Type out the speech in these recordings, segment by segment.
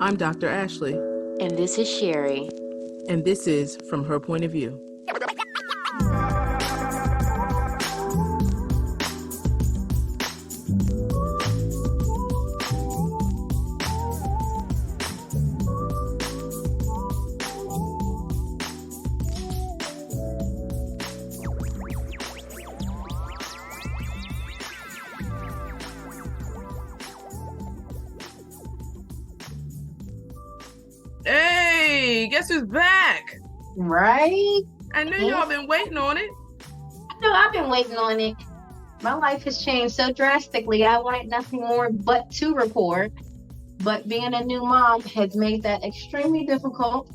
I'm Dr. Ashley. And this is Sherry. And this is From Her Point of View. Hey, guess who's back? Right? I know y'all been waiting on it. I know I've been waiting on it. My life has changed so drastically. I wanted nothing more but to record. But being a new mom has made that extremely difficult.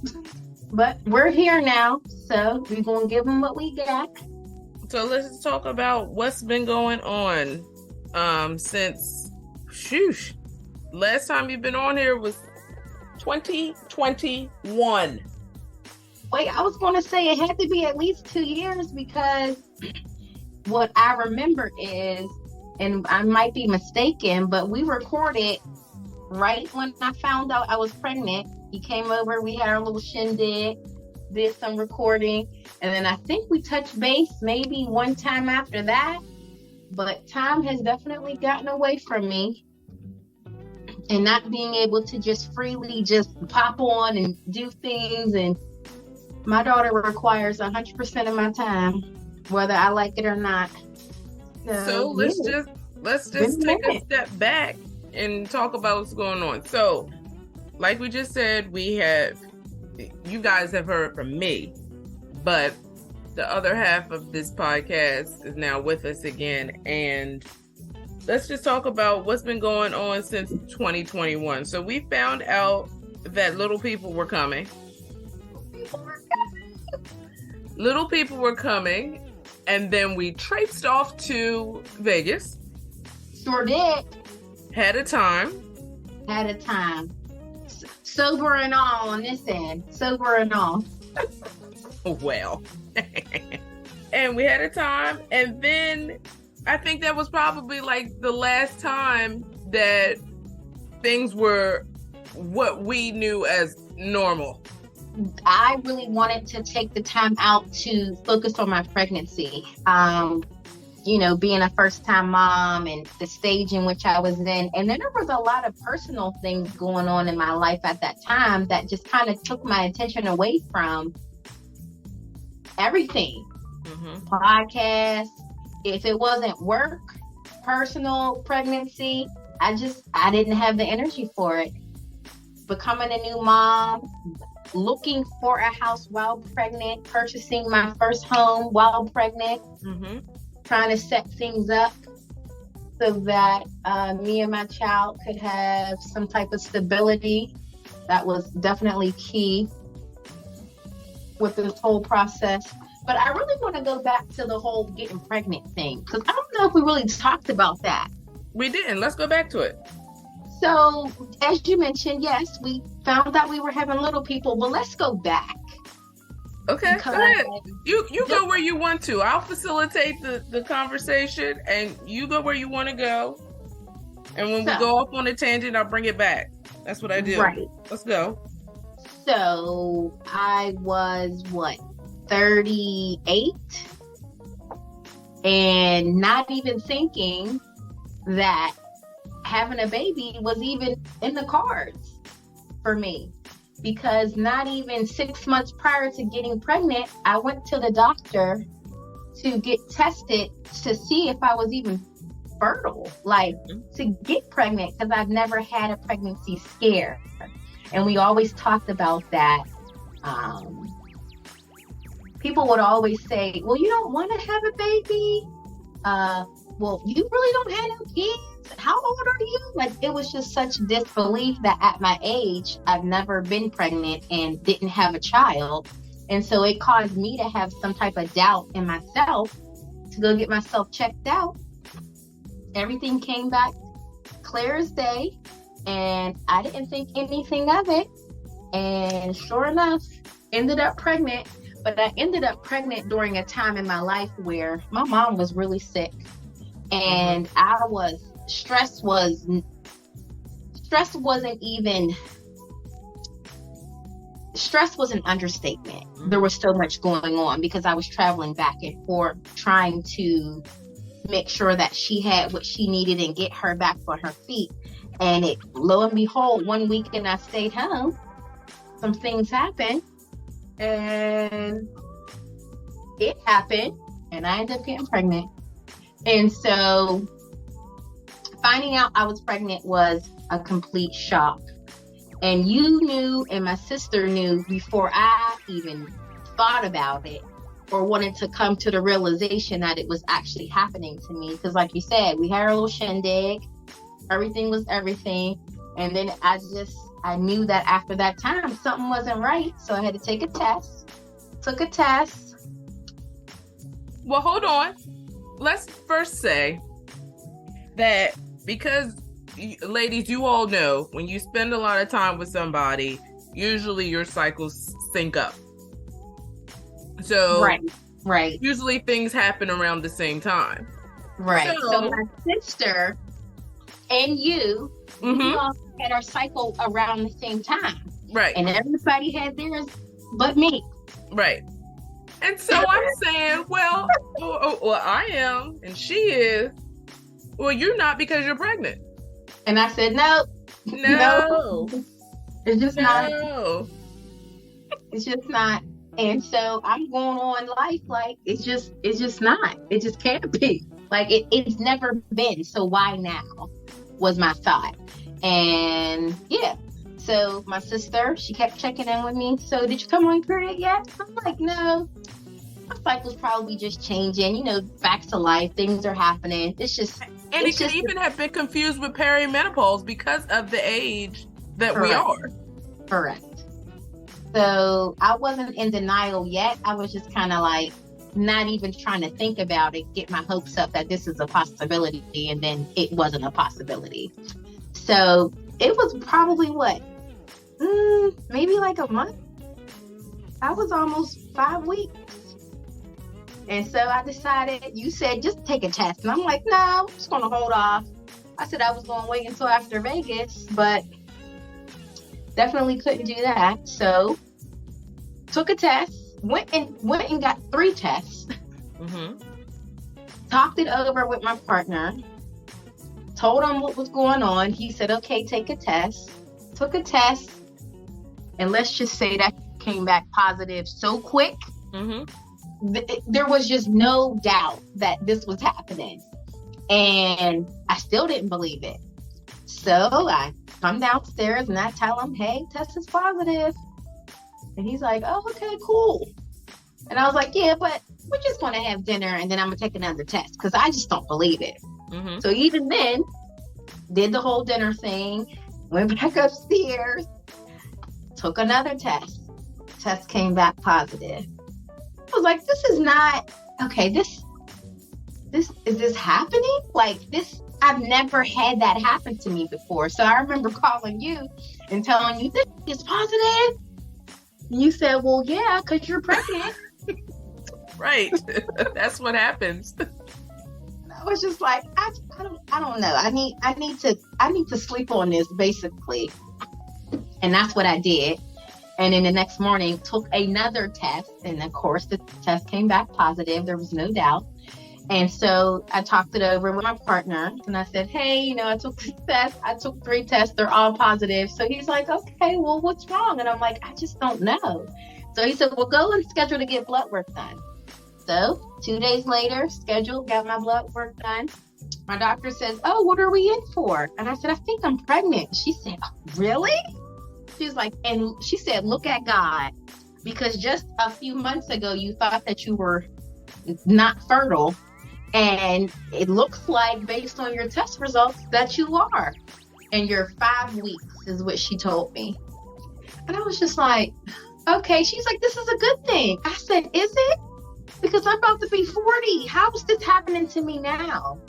But we're here now, so we're going to give them what we got. So let's talk about what's been going on since, last time you've been on here was 2021. Wait, I was going to say it had to be at least 2 years because what I remember is, and I might be mistaken, but we recorded right when I found out I was pregnant. You came over, we had our little shindig, did some recording, and then I think we touched base maybe one time after that, but time has definitely gotten away from me. And not being able to just freely just pop on and do things. And my daughter requires 100% of my time, whether I like it or not. So let's just take a step back and talk about what's going on. So, like we just said, you guys have heard from me, but the other half of this podcast is now with us again, and let's just talk about what's been going on since 2021. So we found out that little people were coming. And then we traipsed off to Vegas. Sure did. Had a time. Sober and all on this end. Sober and all. Well. And we had a time, and then I think that was probably like the last time that things were what we knew as normal. I really wanted to take the time out to focus on my pregnancy. Being a first-time mom and the stage in which I was in. And then there was a lot of personal things going on in my life at that time that just kind of took my attention away from everything. Podcast. If it wasn't work, personal, pregnancy, I didn't have the energy for it. Becoming a new mom, looking for a house while pregnant, purchasing my first home while pregnant, trying to set things up so that me and my child could have some type of stability. That was definitely key with this whole process. But I really want to go back to the whole getting pregnant thing, because I don't know if we really talked about that. We didn't. Let's go back to it. So, as you mentioned, yes, we found out we were having little people, but let's go back. Okay, go ahead. You go where you want to. I'll facilitate the conversation, and you go where you want to go. And when we go off on a tangent, I'll bring it back. That's what I do. Right. Let's go. So, I was, 38, and not even thinking that having a baby was even in the cards for me, because not even 6 months prior to getting pregnant, I went to the doctor to get tested to see if I was even fertile, to get pregnant, because I've never had a pregnancy scare. And we always talked about that. People would always say, well, you don't want to have a baby? Well, you really don't have no kids? How old are you? It was just such disbelief that at my age, I've never been pregnant and didn't have a child. And so it caused me to have some type of doubt in myself to go get myself checked out. Everything came back clear as day, and I didn't think anything of it. And sure enough, ended up pregnant. But I ended up pregnant during a time in my life where my mom was really sick, and stress wasn't even stress was an understatement. There was so much going on because I was traveling back and forth trying to make sure that she had what she needed and get her back on her feet. And lo and behold, one weekend I stayed home, some things happened, and it happened, and I ended up getting pregnant. And so finding out I was pregnant was a complete shock. And you knew, and my sister knew before I even thought about it or wanted to come to the realization that it was actually happening to me. Because like you said, we had our little shindig. Everything was everything. And then I knew that after that time, something wasn't right. So I had to take a test. Took a test. Well, hold on. Let's first say that because, ladies, you all know when you spend a lot of time with somebody, usually your cycles sync up. So right. Usually things happen around the same time. Right. So my sister and you, we all had our cycle around the same time. Right. And everybody had theirs but me. Right. And so I'm saying, well, I am, and she is. Well, you're not because you're pregnant. And I said, no. It's just not. It's just not. And so I'm going on life like it's just not. It just can't be. Like it's never been. So why now? Was my thought. And yeah. So my sister, she kept checking in with me. So did you come on period yet? I'm like, no. My cycle's probably just changing, back to life. Things are happening. It's just. And it could even have been confused with perimenopause because of the age that we are. Correct. So I wasn't in denial yet. I was just kind of like not even trying to think about it, get my hopes up that this is a possibility. And then it wasn't a possibility. So it was probably maybe like a month. I was almost 5 weeks. And so I decided, you said, just take a test. And I'm like, no, I'm just going to hold off. I said I was going to wait until after Vegas, but definitely couldn't do that. So took a test, went and got 3 tests. Talked it over with my partner, told him what was going on. He said, okay, take a test. Took a test. And let's just say that came back positive so quick. There was just no doubt that this was happening. And I still didn't believe it. So I come downstairs and I tell him, hey, test is positive. And he's like, oh, okay, cool. And I was like, yeah, but we're just going to have dinner and then I'm going to take another test because I just don't believe it. So even then, did the whole dinner thing, went back upstairs, took another test. Test came back positive. I was like, this is not okay. This is this happening? Like this, I've never had that happen to me before. So I remember calling you and telling you this is positive. And you said, well, yeah, because you're pregnant. Right. That's what happens. I was just like, I don't know. I need to sleep on this basically. And that's what I did. And then the next morning took another test. And of course the test came back positive. There was no doubt. And so I talked it over with my partner and I said, hey, I took this test. I took 3 tests. They're all positive. So he's like, okay, well, what's wrong? And I'm like, I just don't know. So he said, well, go and schedule to get blood work done. So 2 days later, got my blood work done. My doctor says, oh, what are we in for? And I said, I think I'm pregnant. She said, oh, really? She's like, and she said, look at God, because just a few months ago, you thought that you were not fertile. And it looks like based on your test results that you are. And you're 5 weeks is what she told me. And I was just like, okay. She's like, this is a good thing. I said, is it? Because I'm about to be 40. How is this happening to me now?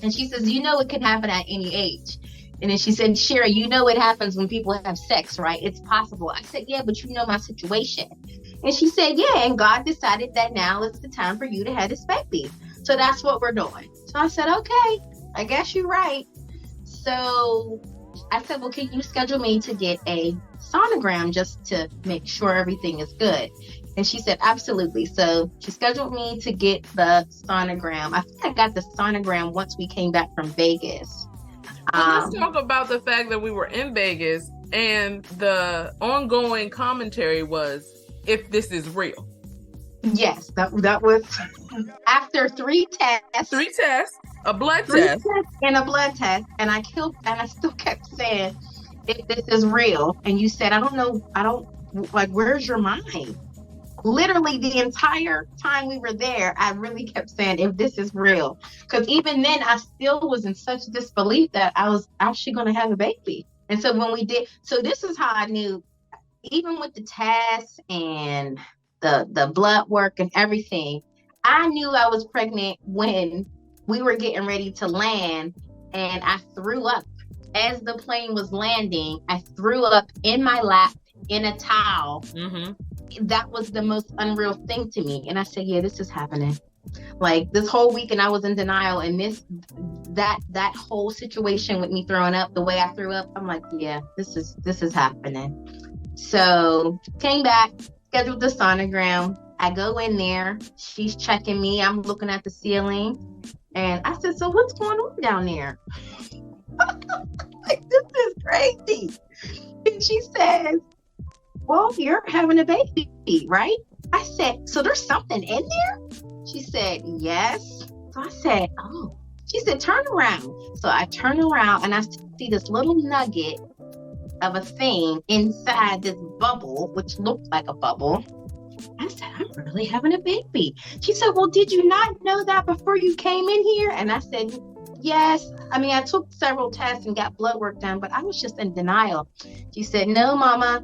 And she says, it can happen at any age. And then she said, Sherry, it happens when people have sex, right? It's possible. I said, yeah, but my situation. And she said, yeah, and God decided that now is the time for you to have this baby. So that's what we're doing. So I said, okay, I guess you're right. So I said, well, can you schedule me to get a sonogram just to make sure everything is good? And she said, absolutely. So she scheduled me to get the sonogram. I think I got the sonogram once we came back from Vegas. Let's talk about the fact that we were in Vegas and the ongoing commentary was, if this is real. Yes, that was after 3 tests. 3 tests, a blood 3 test. tests and a blood test. And I still kept saying, if this is real. And you said, where's your mind? Literally the entire time we were there, I really kept saying, if this is real. Because even then, I still was in such disbelief that I was actually going to have a baby. And so when we did, so this is how I knew, even with the tests and the blood work and everything, I knew I was pregnant when we were getting ready to land, and I threw up. As the plane was landing, I threw up in my lap in a towel. Mm-hmm. That was the most unreal thing to me. And I said, yeah, this is happening. Like this whole weekend I was in denial, and that whole situation with me throwing up the way I threw up, I'm like, yeah, this is happening. So came back, scheduled the sonogram. I go in there, she's checking me, I'm looking at the ceiling, and I said, so what's going on down there? Like, this is crazy. And she says, well, you're having a baby, right? I said, so there's something in there? She said, yes. So I said, oh. She said, turn around. So I turn around and I see this little nugget of a thing inside this bubble, which looked like a bubble. I said, I'm really having a baby. She said, well, did you not know that before you came in here? And I said, yes. I mean, I took several tests and got blood work done, but I was just in denial. She said, no, Mama,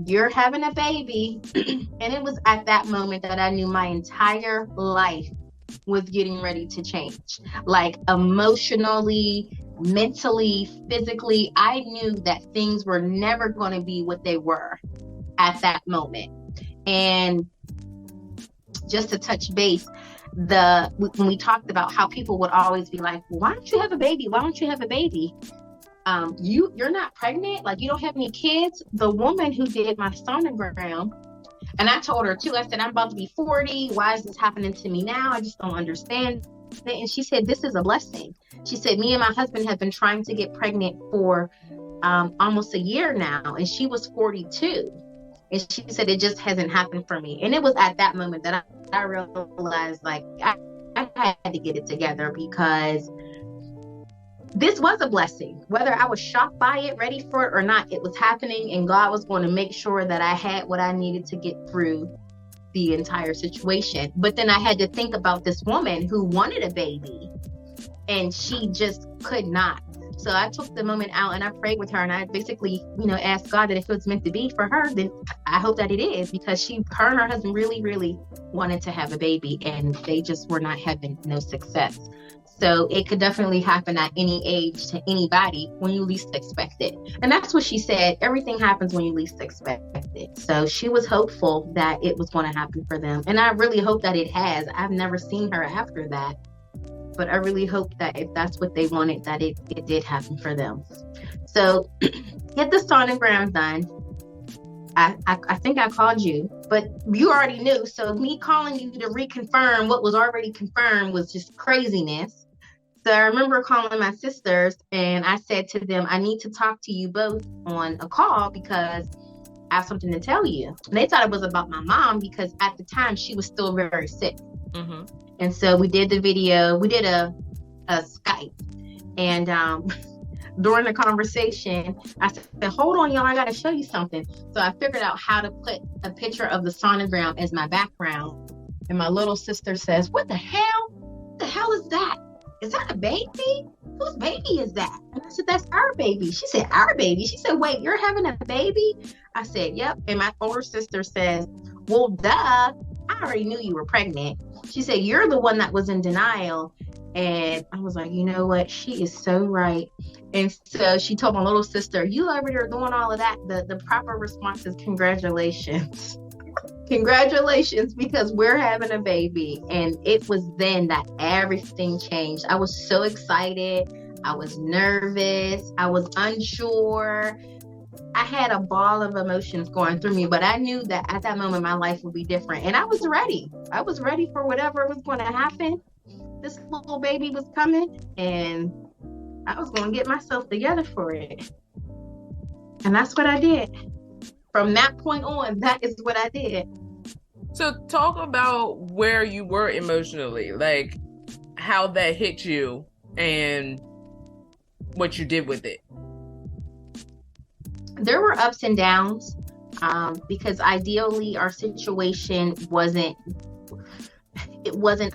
you're having a baby. And it was at that moment that I knew my entire life was getting ready to change. Like emotionally, mentally, physically, I knew that things were never going to be what they were at that moment. And just to touch base, when we talked about how people would always be like, why don't you have a baby? Why don't you have a baby? You're not pregnant, like you don't have any kids. The woman who did my sonogram, and I told her too, I said, I'm about to be 40. Why is this happening to me now? I just don't understand it. And she said, this is a blessing. She said, me and my husband have been trying to get pregnant for almost a year now, and she was 42. And she said, it just hasn't happened for me. And it was at that moment that I realized, like, I had to get it together, because this was a blessing. Whether I was shocked by it, ready for it or not, it was happening, and God was going to make sure that I had what I needed to get through the entire situation. But then I had to think about this woman who wanted a baby, and she just could not. So I took the moment out and I prayed with her, and I basically, asked God that if it was meant to be for her, then I hope that it is, because her and her husband really, really wanted to have a baby, and they just were not having no success. So it could definitely happen at any age to anybody when you least expect it. And that's what she said. Everything happens when you least expect it. So she was hopeful that it was going to happen for them. And I really hope that it has. I've never seen her after that. But I really hope that if that's what they wanted, that it did happen for them. So get the sonogram done. I think I called you, but you already knew. So me calling you to reconfirm what was already confirmed was just craziness. So I remember calling my sisters, and I said to them, I need to talk to you both on a call because I have something to tell you. And they thought it was about my mom, because at the time she was still very sick. Mm-hmm. And so we did the video, we did a Skype, and during the conversation, I said, hold on, y'all, I got to show you something. So I figured out how to put a picture of the sonogram as my background. And my little sister says, what the hell? What the hell is that? Is that a baby? Whose baby is that? And I said, that's our baby. She said, our baby? She said, wait, you're having a baby? I said, yep. And my older sister says, well, duh, I already knew you were pregnant. She said, you're the one that was in denial. And I was like, you know what? She is so right. And so she told my little sister, you over there doing all of that. The proper response is congratulations. Congratulations, because we're having a baby. And it was then that everything changed. I was so excited. I was nervous. I was unsure. I had a ball of emotions going through me, but I knew that at that moment my life would be different. And I was ready. I was ready for whatever was going to happen. This little baby was coming and I was going to get myself together for it. And that's what I did. From that point on, that is what I did. So talk about where you were emotionally, like how that hit you and what you did with it. There were ups and downs because ideally our situation wasn't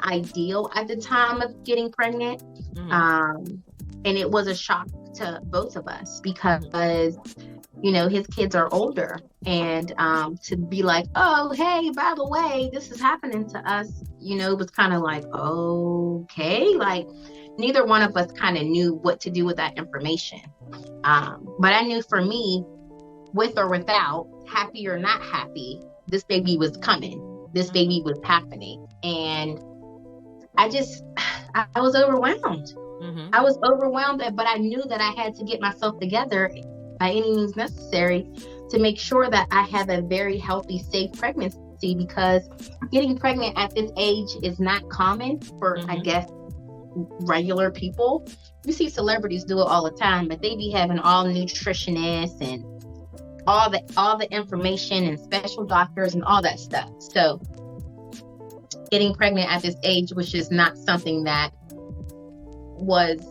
ideal at the time of getting pregnant. And it was a shock to both of us because, you know, his kids are older, and to be like, oh, hey, by the way, this is happening to us, you know, it was kind of like, okay, like neither one of us kind of knew what to do with that information. But I knew for me, with or without, happy or not happy, this baby was coming. This baby was happening. And I was overwhelmed. I was overwhelmed, but I knew that I had to get myself together by any means necessary to make sure that I have a very healthy, safe pregnancy, because getting pregnant at this age is not common for, I guess, regular people. You see celebrities do it all the time, but they be having all nutritionists and all the information and special doctors and all that stuff. So getting pregnant at this age was just not something that was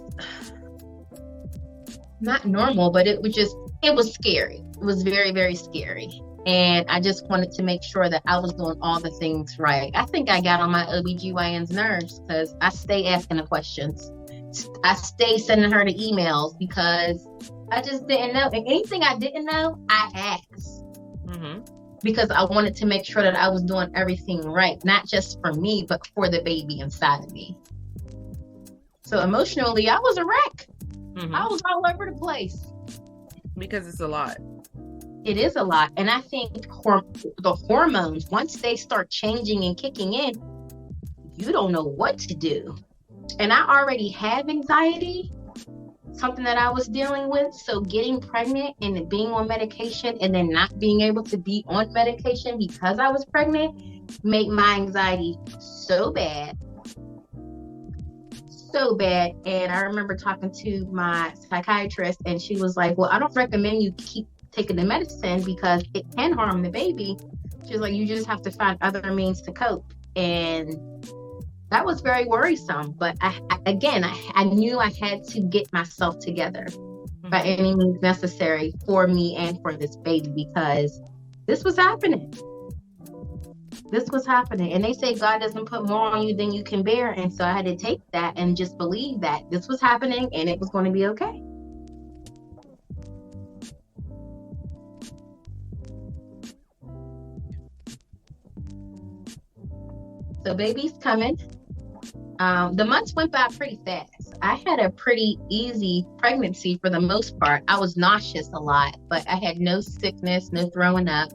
not normal, but it was scary. It was very, very scary. And I just wanted to make sure that I was doing all the things right. I think I got on my OBGYN's nerves because I stay asking the questions. I stay sending her the emails because I just didn't know. And anything I didn't know, I asked. Because I wanted to make sure that I was doing everything right, not just for me, but for the baby inside of me. So emotionally, I was a wreck. I was all over the place. Because it's a lot. It is a lot. And I think the hormones, once they start changing and kicking in, you don't know what to do. And I already have anxiety, something that I was dealing with. So getting pregnant and being on medication and then not being able to be on medication because I was pregnant made my anxiety so bad. And I remember talking to my psychiatrist, and she was like, well, I don't recommend you keep taking the medicine because it can harm the baby. She was like, you just have to find other means to cope. And that was very worrisome. But I knew I had to get myself together by any means necessary for me and for this baby, because this was happening. And they say God doesn't put more on you than you can bear. And so I had to take that and just believe that this was happening and it was going to be okay. So baby's coming. The months went by pretty fast. I had a pretty easy pregnancy for the most part. I was nauseous a lot, but I had no sickness, no throwing up.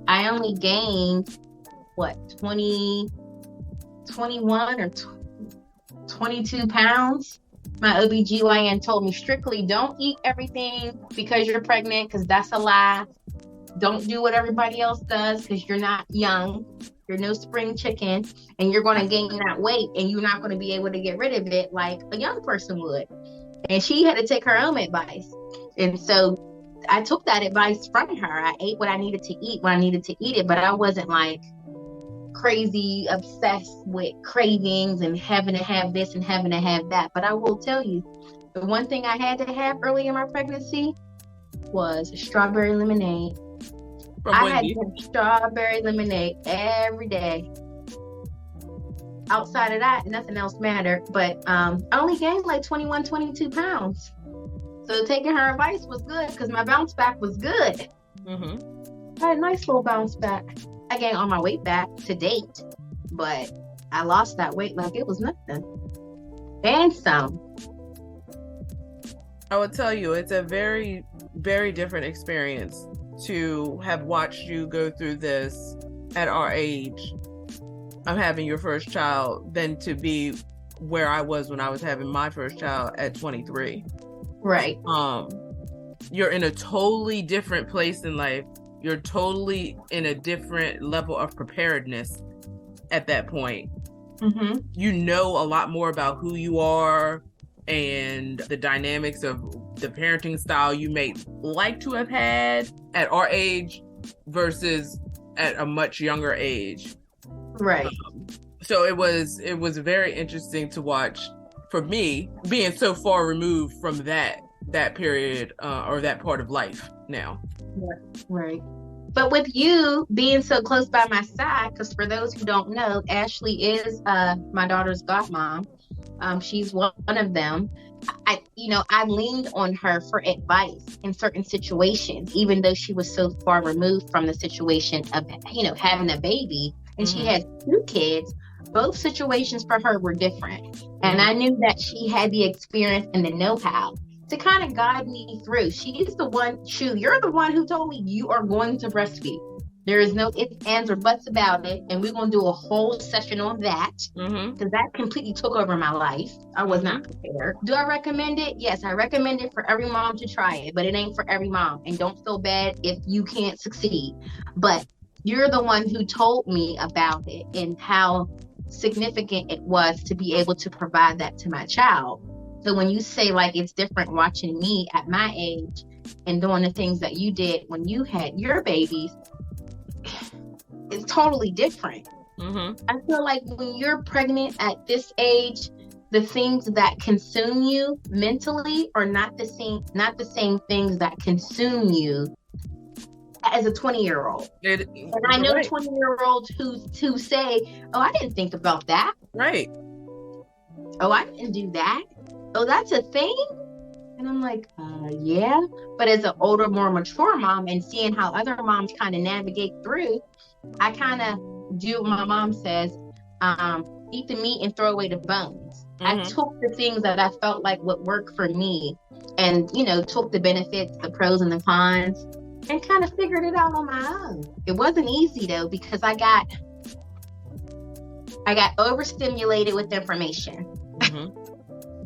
I only gained 21 or 22 pounds. My OBGYN told me strictly don't eat everything because you're pregnant, because that's a lie. Don't do what everybody else does because you're not young. You're no spring chicken, and you're going to gain that weight and you're not going to be able to get rid of it like a young person would. And she had to take her own advice. And so I took that advice from her. I ate what I needed to eat when I needed to eat it, but I wasn't like crazy obsessed with cravings and having to have this and having to have that. But I will tell you, the one thing I had to have early in my pregnancy was strawberry lemonade. I had to have strawberry lemonade every day. Outside of that, nothing else mattered. But I only gained like 21, 22 pounds. So taking her advice was good because my bounce back was good. I had a nice little bounce back. I gained all my weight back to date, but I lost that weight like it was nothing. And some. I would tell you, it's a very, very different experience to have watched you go through this at our age of having your first child than to be where I was when I was having my first child at 23. Right. You're in a totally different place in life. You're totally in a different level of preparedness at that point. Mm-hmm. You know a lot more about who you are and the dynamics of the parenting style you may like to have had at our age versus at a much younger age. Right. So it was very interesting to watch for me, being so far removed from that period or that part of life now. Right. But with you being so close by my side, because for those who don't know, Ashley is my daughter's godmom. She's one of them. I leaned on her for advice in certain situations, even though she was so far removed from the situation of, having a baby, and she had 2 kids. Both situations for her were different. And I knew that she had the experience and the know-how to kind of guide me through. She's the one, you're the one who told me you are going to breastfeed. There is no ifs, ands, or buts about it. And we're going to do a whole session on that, because that completely took over my life. I was not prepared. Do I recommend it? Yes, I recommend it for every mom to try it, but it ain't for every mom. And don't feel bad if you can't succeed. But you're the one who told me about it and how significant it was to be able to provide that to my child. So when you say like it's different watching me at my age and doing the things that you did when you had your babies, it's totally different. I feel like when you're pregnant at this age, the things that consume you mentally are not the same things that consume you as a 20-year-old. And I know 20-year-olds who say, oh, I didn't think about that. Right. Oh, I didn't do that. Oh, that's a thing? And I'm like, yeah. But as an older, more mature mom and seeing how other moms kind of navigate through, I kind of do what my mom says, eat the meat and throw away the bones. I took the things that I felt like would work for me and, took the benefits, the pros and the cons, and kind of figured it out on my own. It wasn't easy though, because I got overstimulated with information.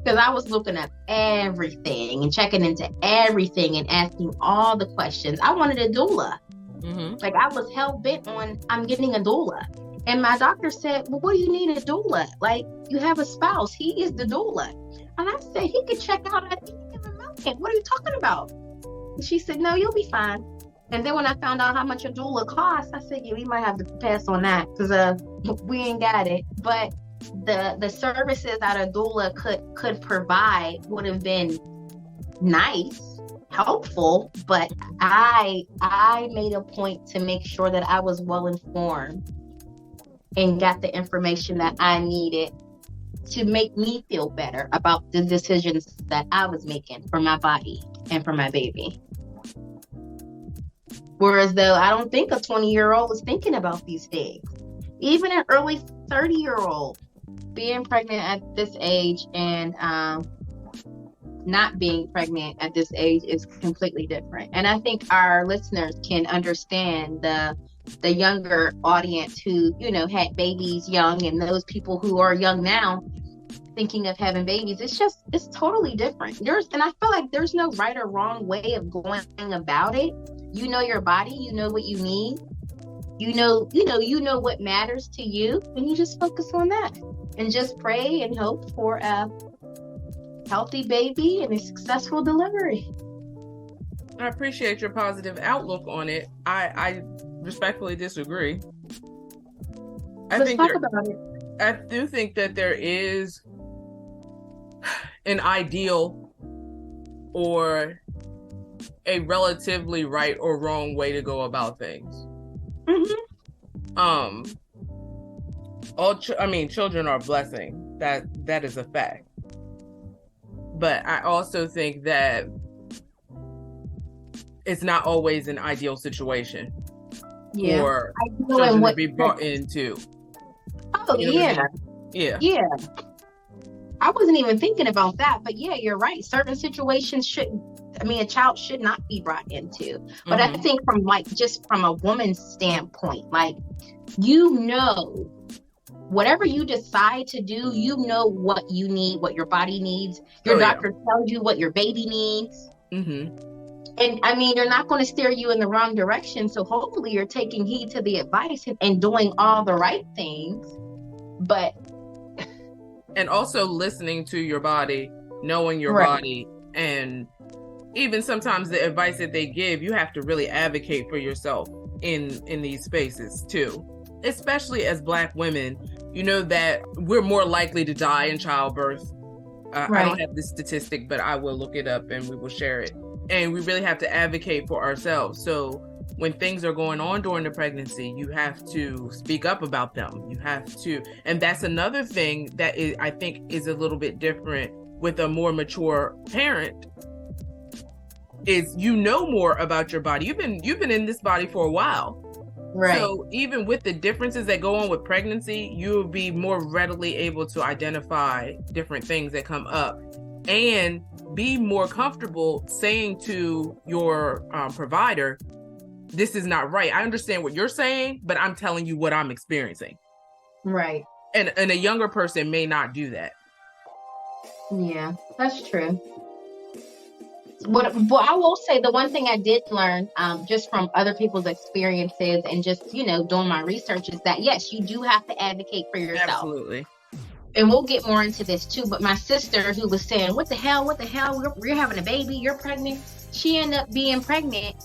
Because I was looking up everything and checking into everything and asking all the questions. I wanted a doula. Like I was hell bent on, I'm getting a doula. And my doctor said, well, what do you need a doula? Like, you have a spouse. He is the doula. And I said, he could check out at any given moment. What are you talking about? And she said, no, you'll be fine. And then when I found out how much a doula costs, I said, yeah, we might have to pass on that because we ain't got it. But the services that a doula could provide would have been nice, helpful, but I made a point to make sure that I was well informed and got the information that I needed to make me feel better about the decisions that I was making for my body and for my baby. Whereas though I don't think a 20-year-old is thinking about these things. Even an early 30-year-old being pregnant at this age and not being pregnant at this age is completely different. And I think our listeners can understand the younger audience who, had babies young, and those people who are young now thinking of having babies. It's totally different. And I feel like there's no right or wrong way of going about it. You know your body, you know what you need. You know what matters to you, and you just focus on that and just pray and hope for a healthy baby and a successful delivery. I appreciate your positive outlook on it. I respectfully disagree. Let's talk about it. I do think that there is an ideal or a relatively right or wrong way to go about things. Children are a blessing. That is a fact. But I also think that it's not always an ideal situation for children to be brought into. Oh, yeah. Yeah. I wasn't even thinking about that, but yeah, you're right. Certain situations a child should not be brought into. But I think from from a woman's standpoint, whatever you decide to do, you know what you need, what your body needs. Your doctor tells you what your baby needs. And I mean, they're not going to steer you in the wrong direction. So hopefully you're taking heed to the advice and doing all the right things. But and also listening to your body, knowing your body, and even sometimes the advice that they give, you have to really advocate for yourself in these spaces too. Especially as Black women, you know that we're more likely to die in childbirth. I don't have this statistic, but I will look it up and we will share it. And we really have to advocate for ourselves. So when things are going on during the pregnancy, you have to speak up about them. You have to, and that's another thing that I think is a little bit different with a more mature parent, is you know more about your body. You've been in this body for a while. Right. So even with the differences that go on with pregnancy, you'll be more readily able to identify different things that come up and be more comfortable saying to your provider, this is not right. I understand what you're saying, but I'm telling you what I'm experiencing. Right. And a younger person may not do that. Yeah, that's true. But I will say the one thing I did learn just from other people's experiences and just, doing my research is that, yes, you do have to advocate for yourself. Absolutely. And we'll get more into this too. But my sister, who was saying, what the hell, we're having a baby, you're pregnant. She ended up being pregnant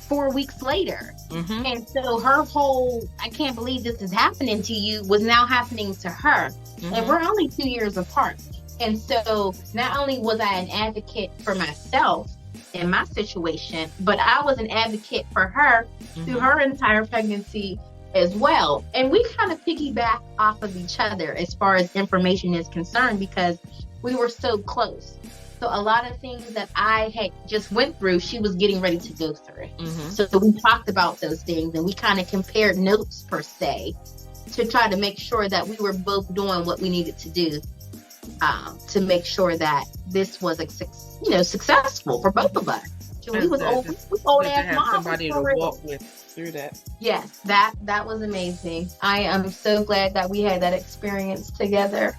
4 weeks later. And so her whole, I can't believe this is happening to you, was now happening to her. And we're only 2 years apart. And so not only was I an advocate for myself in my situation, but I was an advocate for her through her entire pregnancy as well. And we kind of piggyback off of each other as far as information is concerned, because we were so close. So a lot of things that I had just went through, she was getting ready to go through. So we talked about those things and we kind of compared notes per se to try to make sure that we were both doing what we needed to do to make sure that this was successful for both of us. We was old ass moms. Somebody to walk with through that. Yes, that was amazing. I am so glad that we had that experience together.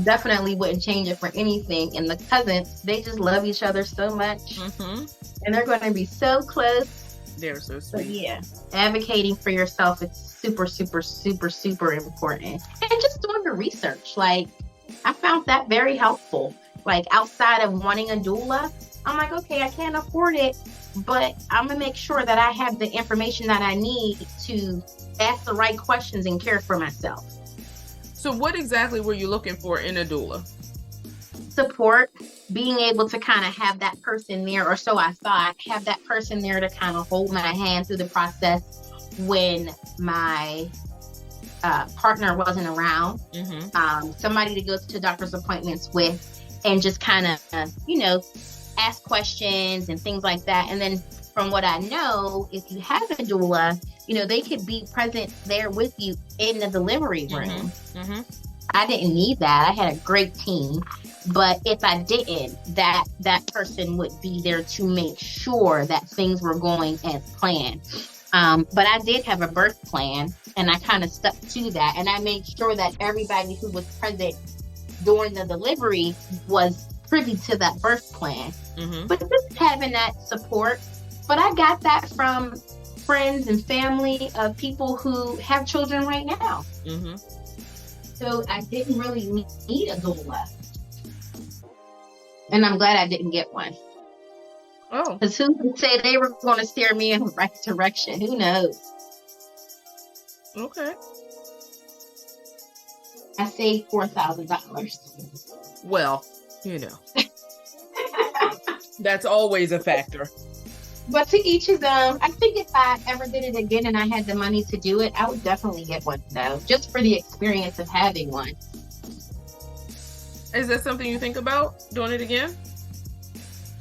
Definitely wouldn't change it for anything. And the cousins, they just love each other so much, and they're going to be so close. They're so sweet. So yeah, advocating for yourself is super, super, super, super important. And just doing the research, I found that very helpful. Outside of wanting a doula, I'm like, okay, I can't afford it, but I'm going to make sure that I have the information that I need to ask the right questions and care for myself. So what exactly were you looking for in a doula? Support, being able to kind of have that person there, or so I thought, have that person there to kind of hold my hand through the process when my partner wasn't around. Somebody to go to doctor's appointments with and just kind of, ask questions and things like that. And then from what I know, if you have a doula, they could be present there with you in the delivery room. I didn't need that. I had a great team. But if I didn't, that person would be there to make sure that things were going as planned. But I did have a birth plan, and I kind of stuck to that. And I made sure that everybody who was present during the delivery was privy to that birth plan. But just having that support. But I got that from friends and family of people who have children right now. So I didn't really need a doula. And I'm glad I didn't get one. Oh. Because who would say they were going to steer me in the right direction? Who knows? Okay. I saved $4,000. Well, that's always a factor. But to each his own. I think if I ever did it again and I had the money to do it, I would definitely get one, though, just for the experience of having one. Is that something you think about, doing it again?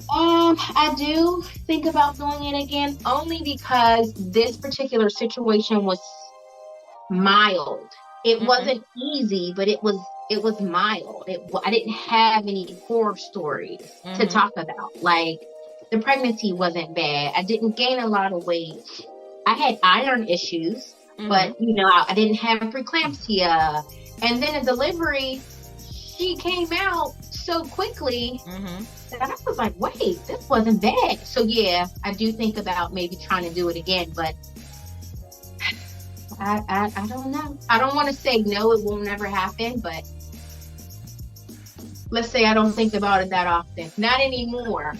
I do think about doing it again, only because this particular situation was mild. It wasn't easy, but it was mild. I didn't have any horror stories to talk about. The pregnancy wasn't bad. I didn't gain a lot of weight. I had iron issues. but I didn't have preeclampsia. And then a delivery, she came out so quickly that I was like, wait, this wasn't bad. So yeah, I do think about maybe trying to do it again, but I don't know. I don't want to say no, it will never happen, but let's say I don't think about it that often. Not anymore.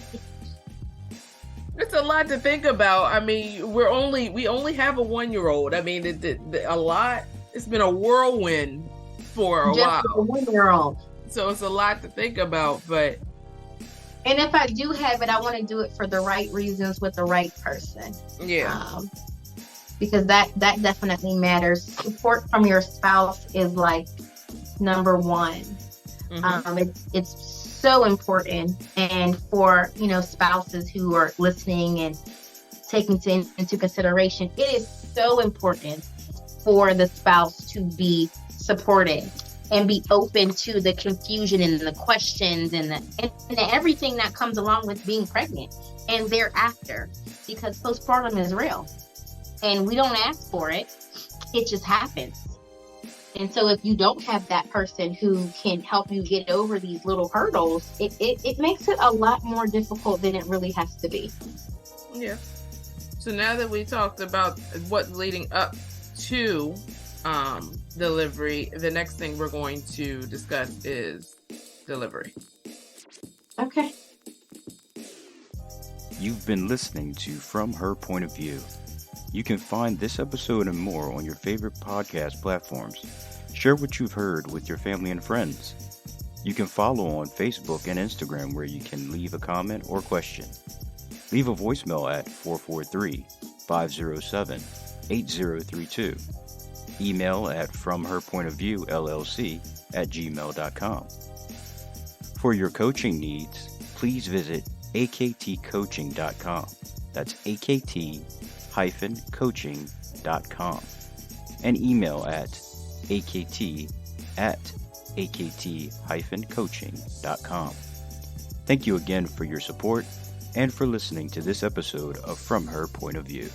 It's a lot to think about. I mean, we only have a 1-year-old. I mean, a lot. It's been a whirlwind for a while. A 1-year-old. So it's a lot to think about, but. And if I do have it, I want to do it for the right reasons with the right person. Yeah. Because that definitely matters. Support from your spouse is like number one. It's so important. And for, spouses who are listening and taking into consideration, it is so important for the spouse to be supported and be open to the confusion and the questions and everything that comes along with being pregnant and thereafter, because postpartum is real and we don't ask for it. It just happens. And so if you don't have that person who can help you get over these little hurdles, it makes it a lot more difficult than it really has to be. Yeah. So now that we talked about what's leading up to delivery, the next thing we're going to discuss is delivery. Okay. You've been listening to From Her Point of View. You can find this episode and more on your favorite podcast platforms. Share what you've heard with your family and friends. You can follow on Facebook and Instagram where you can leave a comment or question. Leave a voicemail at 443-507-8032. Email at fromherpointofviewllc@gmail.com. For your coaching needs, please visit aktcoaching.com. That's AKT-coaching.com. And email at akt@akt-coaching.com. Thank you again for your support and for listening to this episode of From Her Point of View.